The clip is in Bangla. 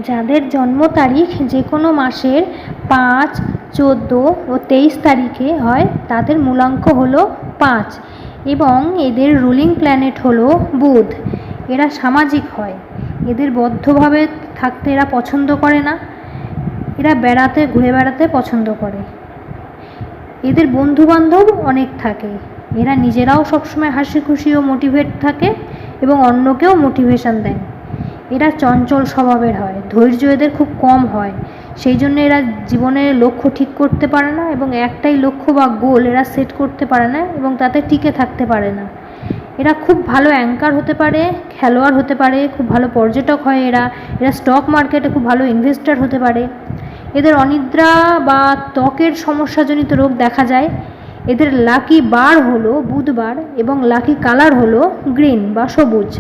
যাদের জন্ম তারিখ যে কোনো মাসের 5, 14 ও 23 তারিখে হয় তাদের মূলাঙ্ক হলো 5 এবং এদের রুলিং প্ল্যানেট হলো বুধ। এরা সামাজিক হয়, এদের বদ্ধভাবে থাকতে এরা পছন্দ করে না, এরা ঘুরে বেড়াতে পছন্দ করে। এদের বন্ধুবান্ধব অনেক থাকে, এরা নিজেরাও সবসময় হাসি খুশি ও মোটিভেট থাকে এবং অন্যকেও মোটিভেশন দেয়। এরা চঞ্চল স্বভাবের হয়, ধৈর্য এদের খুব কম হয়, সেই জন্য এরা জীবনের লক্ষ্য ঠিক করতে পারে না এবং একটাই লক্ষ্য বা গোল এরা সেট করতে পারে না এবং তাতে টিকে থাকতে পারে না। এরা খুব ভালো অ্যাঙ্কার হতে পারে, খেলোয়াড় হতে পারে, খুব ভালো পর্যটক হয় এরা স্টক মার্কেটে খুব ভালো ইনভেস্টর হতে পারে। এদের অনিদ্রা বা ত্বকের সমস্যাজনিত রোগ দেখা যায়। এদের লাকি বার হলো বুধবার এবং লাকি কালার হলো গ্রিন বা সবুজ।